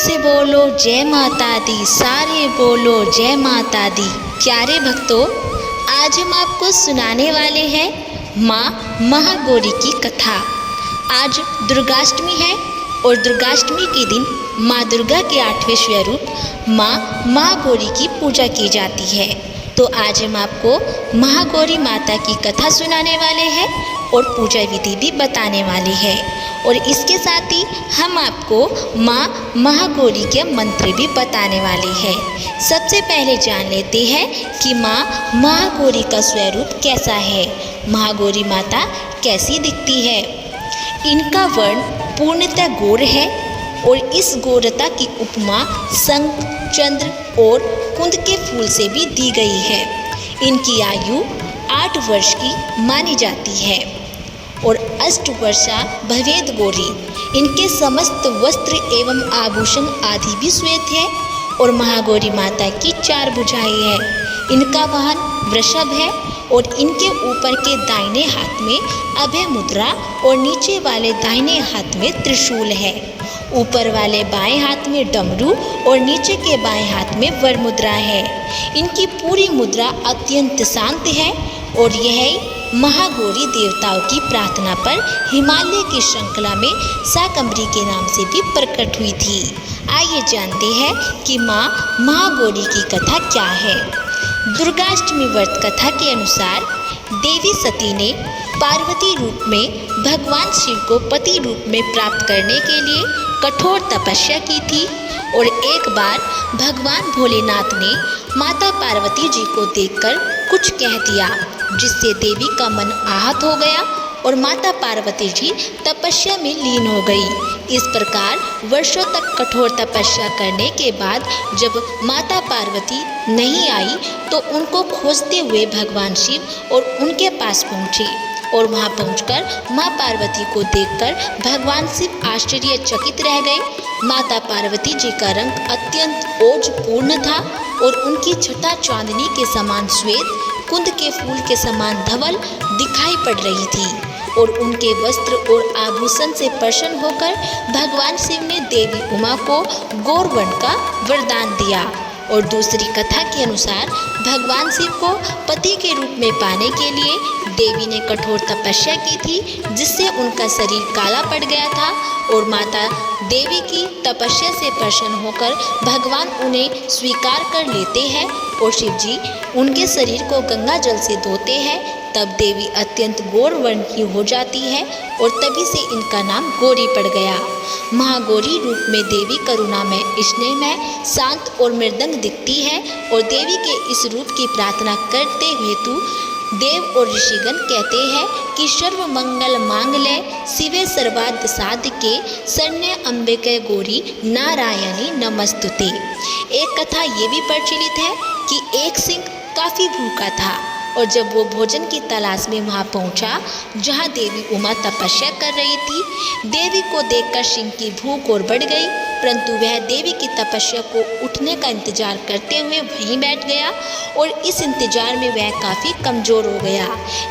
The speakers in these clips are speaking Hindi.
से बोलो जय माता दी, सारे बोलो जय माता दी। प्यारे भक्तों, आज हम आपको सुनाने वाले हैं माँ महागौरी की कथा। आज दुर्गाष्टमी है और दुर्गाष्टमी के दिन माँ दुर्गा के 8वें स्वरूप माँ महागौरी की पूजा की जाती है। तो आज हम आपको महागौरी माता की कथा सुनाने वाले हैं और पूजा विधि भी बताने वाले हैं। और इसके साथ ही हम आपको माँ महागौरी के मंत्र भी बताने वाले हैं। सबसे पहले जान लेते हैं कि माँ महागौरी का स्वरूप कैसा है, महागौरी माता कैसी दिखती है। इनका वर्ण पूर्णतः गौर है और इस गौरता की उपमा शंख, चंद्र और कुंद के फूल से भी दी गई है। इनकी आयु 8 वर्ष की मानी जाती है और अष्टवर्षा भवेद गौरी। इनके समस्त वस्त्र एवं आभूषण आदि भी श्वेत है और महागौरी माता की 4 भुजाएं हैं। इनका वाहन वृषभ है और इनके ऊपर के दाहिने हाथ में अभय मुद्रा और नीचे वाले दाहिने हाथ में त्रिशूल है। ऊपर वाले बाएं हाथ में डमरू और नीचे के बाएं हाथ में वर मुद्रा है। इनकी पूरी मुद्रा अत्यंत शांत है और यह महागौरी देवताओं की प्रार्थना पर हिमालय की श्रृंखला में शाकंभरी के नाम से भी प्रकट हुई थी। आइए जानते हैं कि माँ महागौरी की कथा क्या है। दुर्गाष्टमी व्रत कथा के अनुसार देवी सती ने पार्वती रूप में भगवान शिव को पति रूप में प्राप्त करने के लिए कठोर तपस्या की थी और एक बार भगवान भोलेनाथ ने माता पार्वती जी को देखकर कुछ कह दिया, जिससे देवी का मन आहत हो गया और माता पार्वती जी तपस्या में लीन हो गई। इस प्रकार वर्षों तक कठोर तपस्या करने के बाद जब माता पार्वती नहीं आई तो उनको खोजते हुए भगवान शिव और उनके पास पहुँचे और वहां पहुंचकर मां पार्वती को देखकर भगवान शिव आश्चर्यचकित रह गए। माता पार्वती जी का रंग अत्यंत ओजपूर्ण था और उनकी छटा चांदनी के समान श्वेत, कुंद के फूल के समान धवल दिखाई पड़ रही थी और उनके वस्त्र और आभूषण से प्रसन्न होकर भगवान शिव ने देवी उमा को गौर वर्ण का वरदान दिया। और दूसरी कथा के अनुसार भगवान शिव को पति के रूप में पाने के लिए देवी ने कठोर तपस्या की थी, जिससे उनका शरीर काला पड़ गया था और माता देवी की तपस्या से प्रसन्न होकर भगवान उन्हें स्वीकार कर लेते हैं और शिव जी उनके शरीर को गंगा जल से धोते हैं। तब देवी अत्यंत गौर वर्ण की हो जाती है और तभी से इनका नाम गौरी पड़ गया। महागौरी रूप में देवी करुणामय, स्नेहमय, शांत और मृदंग दिखती है और देवी के इस रूप की प्रार्थना करते हुए देव और ऋषिगण कहते हैं कि सर्व मंगल मांगल्ये शिवे सर्वार्थ साधके शरण्य अंबिके गौरी नारायणी नमस्तुते। एक कथा ये भी प्रचलित है कि एक सिंह काफी भूखा था और जब वो भोजन की तलाश में वहां पहुंचा जहां देवी उमा तपस्या कर रही थी, देवी को देखकर सिंह की भूख और बढ़ गई, परंतु वह देवी की तपस्या को उठने का इंतजार करते हुए वहीं बैठ गया और इस इंतजार में वह काफ़ी कमज़ोर हो गया।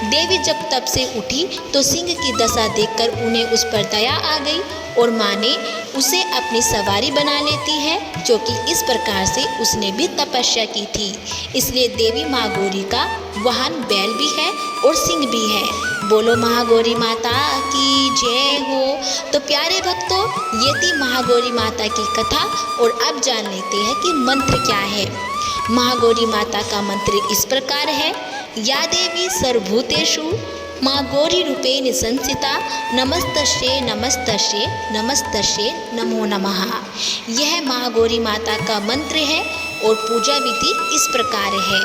देवी जब तब से उठी तो सिंह की दशा देखकर उन्हें उस पर दया आ गई और माँ ने उसे अपनी सवारी बना लेती है, जो कि इस प्रकार से उसने भी तपस्या की थी। इसलिए देवी महागौरी का वाहन बैल भी है और सिंह भी है। बोलो महागौरी माता की जय हो। तो प्यारे भक्तों, ये थी महागौरी माता की कथा और अब जान लेते हैं कि मंत्र क्या है। महागौरी माता का मंत्र इस प्रकार है, या देवी सर्वभूतेषु माँ गौरी रूपेण संस्थिता नमस्तस्यै नमस्तस्यै नमस्तस्यै नमो नमः। यह महागौरी माता का मंत्र है और पूजा विधि इस प्रकार है।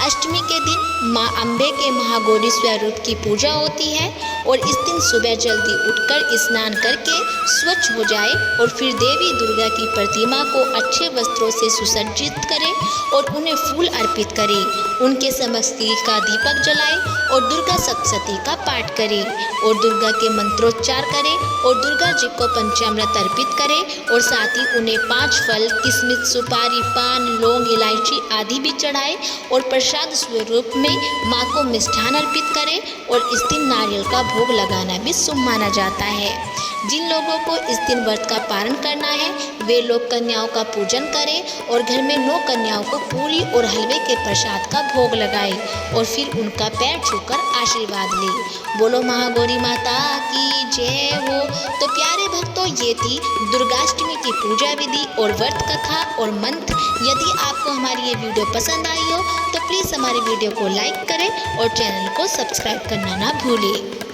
अष्टमी के दिन माँ अम्बे के महागौरी स्वरूप की पूजा होती है और इस दिन सुबह जल्दी उठकर स्नान करके स्वच्छ हो जाए और फिर देवी दुर्गा की प्रतिमा को अच्छे वस्त्रों से सुसज्जित करे और उन्हें फूल अर्पित करे, उनके समक्ष घी का दीपक जलाए और दुर्गा सप्तशती का पाठ करे और दुर्गा के मंत्रोच्चार करे और दुर्गा जी को पंचामृत अर्पित करे और साथ ही उन्हें 5 फल, किशमिश, सुपारी, पान, लौंग, इलायची आदि भी चढ़ाए और प्रसाद स्वरूप में माँ को मिष्ठान अर्पित करे और इस दिन नारियल का भोग लगाना भी शुभ माना जाता है। जिन लोगों को इस दिन व्रत का पारण करना है वे लोग कन्याओं का पूजन करें और घर में 9 कन्याओं को पूरी और हलवे के प्रसाद का भोग लगाए और फिर उनका पैर छूकर आशीर्वाद ले। बोलो महागौरी माता की जय हो। तो प्यारे भक्तों, ये थी दुर्गाष्टमी की पूजा विधि और व्रत कथा और मंत्र। यदि आपको हमारी ये वीडियो पसंद आई हो तो प्लीज़ हमारे वीडियो को लाइक करें और चैनल को सब्सक्राइब करना ना भूलें।